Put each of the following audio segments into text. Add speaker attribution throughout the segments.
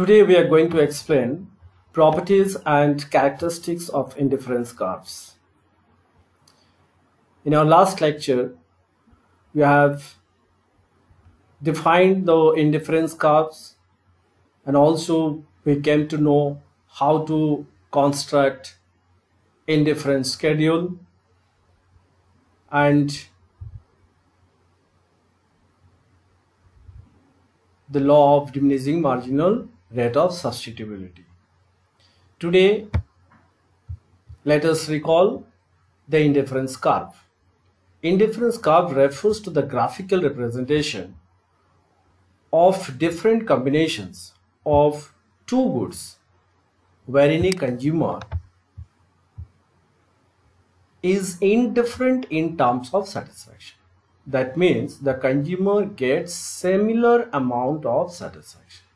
Speaker 1: Today we are going to explain properties and characteristics of indifference curves. In our last lecture, we have defined the indifference curves, and also we came to know how to construct indifference schedule and the law of diminishing marginal rate of substitutability. Today, let us recall the indifference curve. Indifference curve refers to the graphical representation of different combinations of two goods wherein a consumer is indifferent in terms of satisfaction. That means the consumer gets similar amount of satisfaction.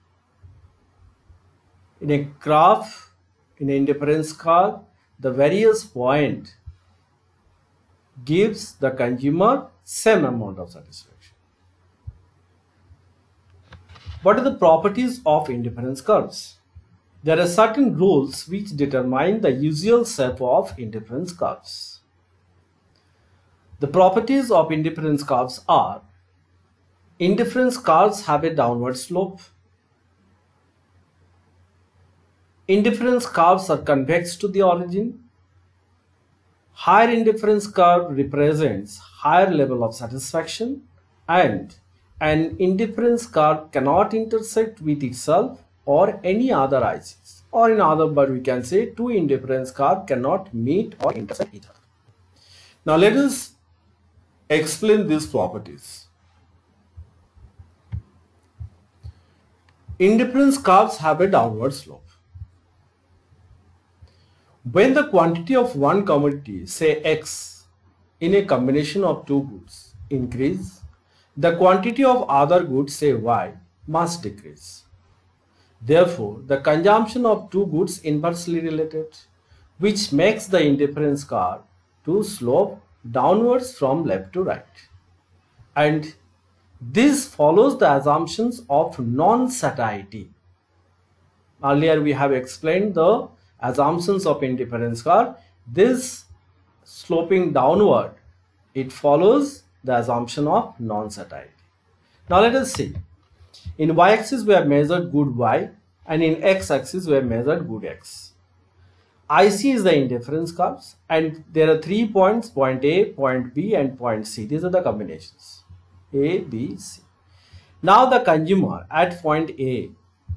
Speaker 1: In a graph, in an indifference curve, the various point gives the consumer same amount of satisfaction. What are the properties of indifference curves? There are certain rules which determine the usual shape of indifference curves. The properties of indifference curves are: indifference curves have a downward slope. Indifference curves are convex to the origin. Higher indifference curve represents higher level of satisfaction, and an indifference curve cannot intersect with itself or any other ICs. Or in other words, we can say two indifference curves cannot meet or intersect each other. Now let us explain these properties. Indifference curves have a downward slope. When the quantity of one commodity, say X, in a combination of two goods increase, the quantity of other goods, say Y, must decrease. Therefore, the consumption of two goods inversely related, which makes the indifference curve to slope downwards from left to right. And this follows the assumptions of non-satiety. Earlier we have explained the assumptions of indifference curve. This sloping downward, it follows the assumption of non-satiety. Now let us see. In y-axis we have measured good Y, and in x-axis we have measured good X. IC is the indifference curves, and there are 3 points: point A, point B, and point C. These are the combinations A, B, C. Now the consumer at point A,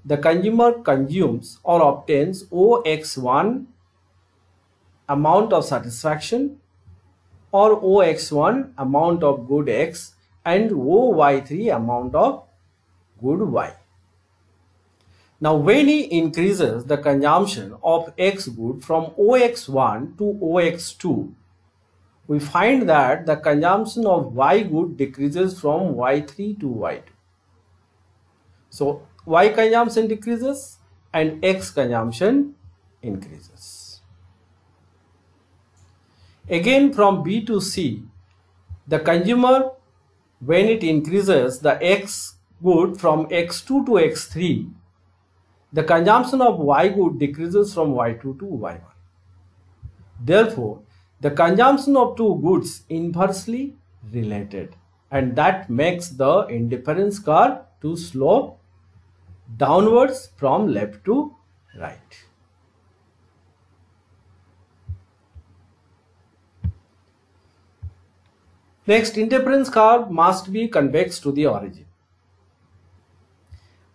Speaker 1: the consumer consumes or obtains OX1 amount of satisfaction, or OX1 amount of good X, and OY3 amount of good Y. Now when he increases the consumption of X good from OX1 to OX2, we find that the consumption of Y good decreases from Y3 to Y2. So Y consumption decreases and X consumption increases. Again, from B to C, the consumer, when it increases the X good from X2 to X3, the consumption of Y good decreases from Y2 to Y1. Therefore, the consumption of two goods inversely related, and that makes the indifference curve to slope downwards from left to right. Next, indifference curve must be convex to the origin.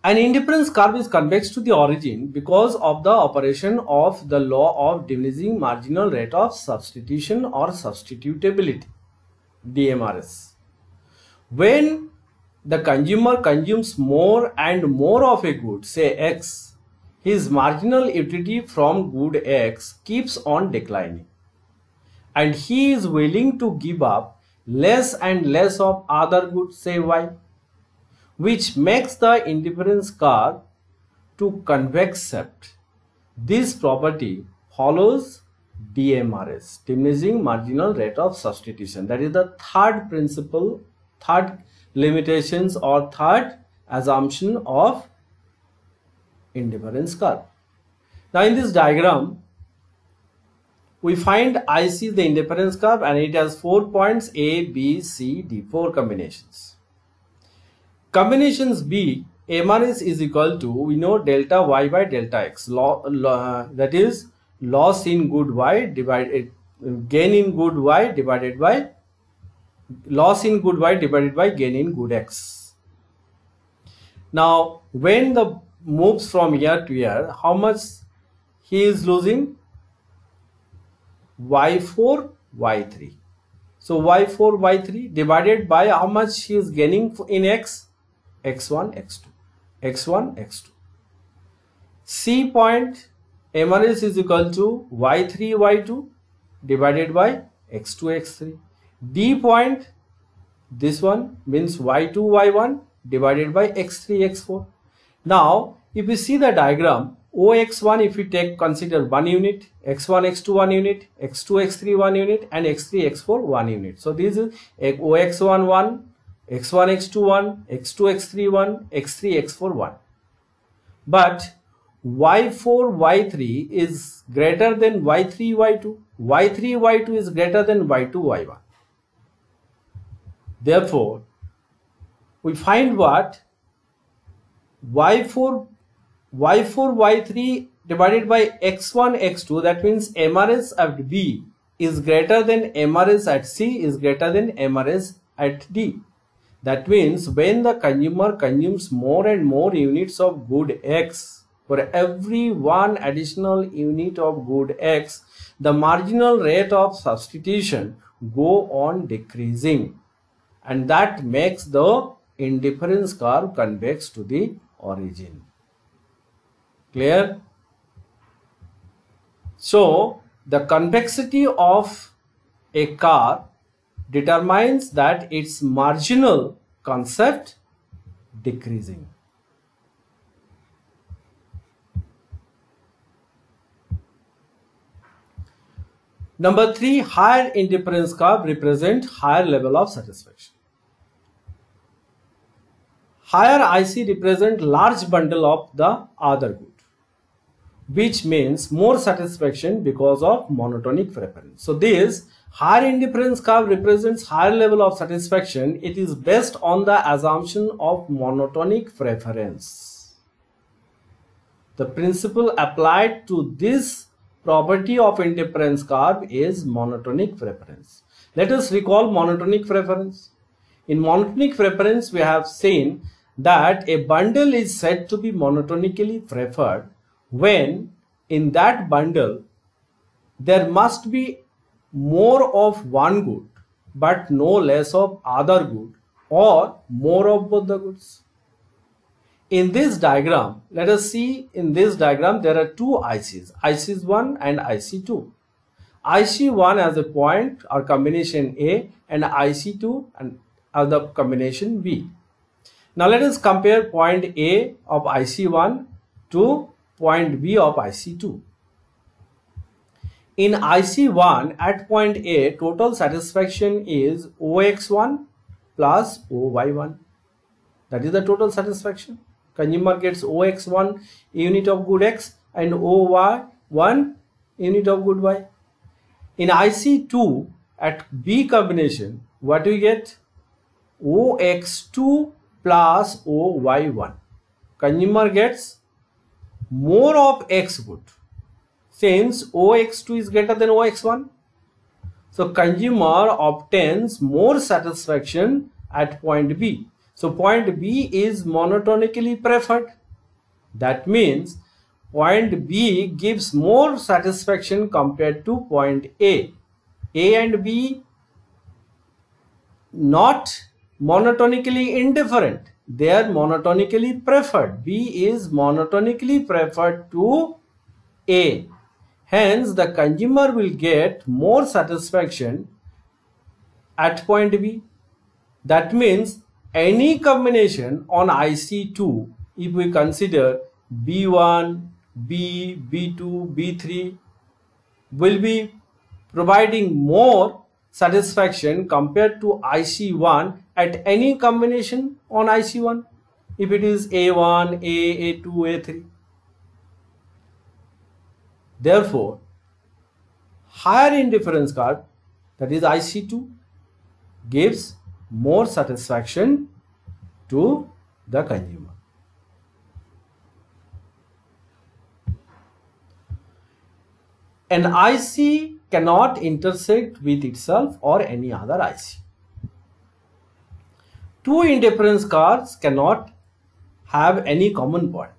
Speaker 1: An indifference curve is convex to the origin because of the operation of the law of diminishing marginal rate of substitution or substitutability, DMRS. When the consumer consumes more and more of a good, say X, his marginal utility from good X keeps on declining, and he is willing to give up less and less of other goods, say Y, which makes the indifference curve to convex shape. This property follows DMRS, diminishing marginal rate of substitution. That is the third principle, third limitations or third assumption of indifference curve. Now in this diagram, we find IC is the indifference curve and it has 4 points A, B, C, D, 4 combinations. Combinations B, MRS is equal to, we know delta Y by delta X, that is loss in good Y divided, gain in good Y divided by, loss in good Y divided by gain in good X. Now when the moves from here to here, how much he is losing? Y4, Y3. So Y4, Y3 divided by how much he is gaining in X? X1, X2. X1, X2. C point MRS is equal to Y3, Y2 divided by X2, X3. D point, this one means Y2, Y1 divided by X3, X4. Now, if you see the diagram, OX1, if we consider 1 unit, X1, X2 1 unit, X2, X3 1 unit, and X3, X4 1 unit. So this is OX1 1, X1, X2 1, X2, X3 1, X3, X4 1. But Y4, Y3 is greater than Y3, Y2. Y3, Y2 is greater than Y2, Y1. Therefore, we find what? Y4, Y3 divided by X1, X2, that means MRS at B is greater than MRS at C is greater than MRS at D. That means when the consumer consumes more and more units of good X, for every one additional unit of good X, the marginal rate of substitution go on decreasing, and that makes the indifference curve convex to the origin. Clear? So the convexity of a car determines that its marginal concept decreasing. Number 3, higher indifference curve represent higher level of satisfaction. Higher IC represent large bundle of the other good, which means more satisfaction because of monotonic preference. So this higher indifference curve represents higher level of satisfaction. It is based on the assumption of monotonic preference. The principle applied to this property of indifference curve is monotonic preference. Let us recall monotonic preference. In monotonic preference, we have seen that a bundle is said to be monotonically preferred when in that bundle there must be more of one good but no less of other good, or more of both the goods. In this diagram, let us see, in this diagram there are two ICs, IC1 and IC2. IC1 as a point or combination A, and IC2 and as the combination B. Now let us compare point A of IC1 to point B of IC2. In IC1 at point A, total satisfaction is OX1 plus OY1. That is the total satisfaction. Consumer gets OX1 unit of good X and OY1 unit of good Y. In IC2 at B combination, what do we get? OX2 plus OY1. Consumer gets more of X good, since OX2 is greater than OX1. So consumer obtains more satisfaction at point B. So point B is monotonically preferred. That means point B gives more satisfaction compared to point A. A and B not monotonically indifferent. They are monotonically preferred. B is monotonically preferred to A. Hence, the consumer will get more satisfaction at point B. That means any combination on IC2, if we consider B1, B, B2, B3, will be providing more satisfaction compared to IC1 at any combination on IC1, if it is A1, A, A2, A3. Therefore, higher indifference curve, that is IC2, gives more satisfaction to the consumer. An IC cannot intersect with itself or any other IC. Two indifference curves cannot have any common point,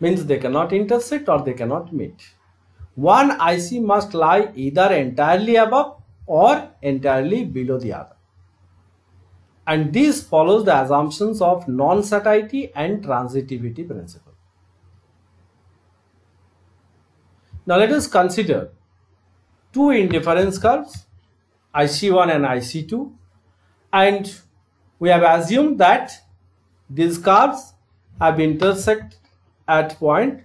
Speaker 1: means they cannot intersect or they cannot meet. One IC must lie either entirely above or entirely below the other. And this follows the assumptions of non-satiety and transitivity principle. Now let us consider two indifference curves, IC1 and IC2, and we have assumed that these curves have intersect at point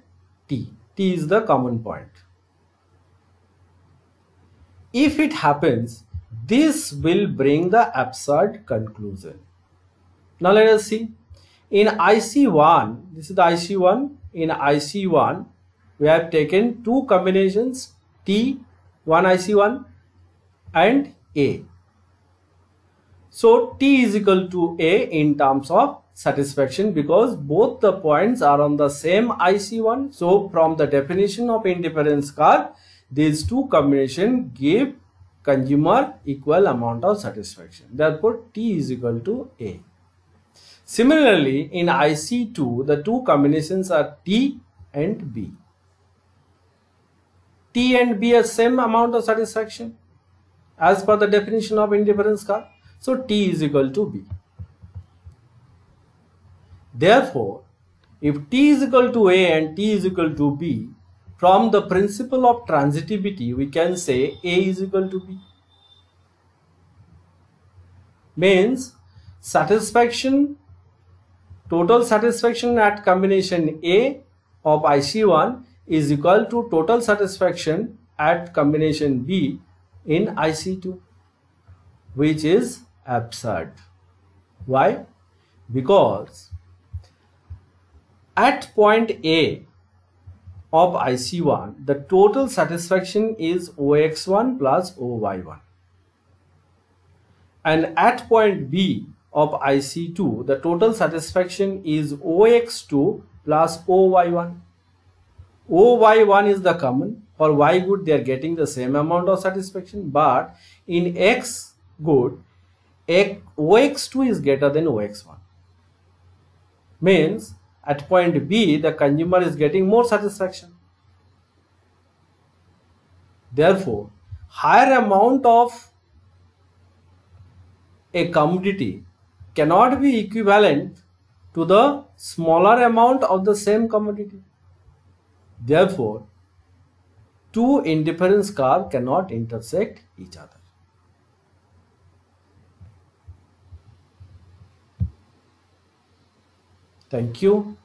Speaker 1: T. T is the common point. If it happens, this will bring the absurd conclusion. Now let us see. In IC1, this is the IC1. In IC1, we have taken two combinations T, 1 IC1 and A. So T is equal to A in terms of satisfaction because both the points are on the same IC1. So from the definition of indifference curve, these two combinations give consumer equal amount of satisfaction. Therefore, T is equal to A. Similarly, in IC2, the two combinations are T and B. T and B have same amount of satisfaction as per the definition of indifference curve. So T is equal to B. Therefore, if T is equal to A and T is equal to B, from the principle of transitivity, we can say A is equal to B. Means satisfaction, total satisfaction at combination A of IC1 is equal to total satisfaction at combination B in IC2, which is absurd. Why? Because at point A of IC1, the total satisfaction is OX1 plus OY1. And at point B of IC2, the total satisfaction is OX2 plus OY1. OY1 is the common. For Y good, they are getting the same amount of satisfaction. But in X good, OX2 is greater than OX1. Means at point B, the consumer is getting more satisfaction. Therefore, higher amount of a commodity cannot be equivalent to the smaller amount of the same commodity. Therefore, two indifference curves cannot intersect each other. Thank you.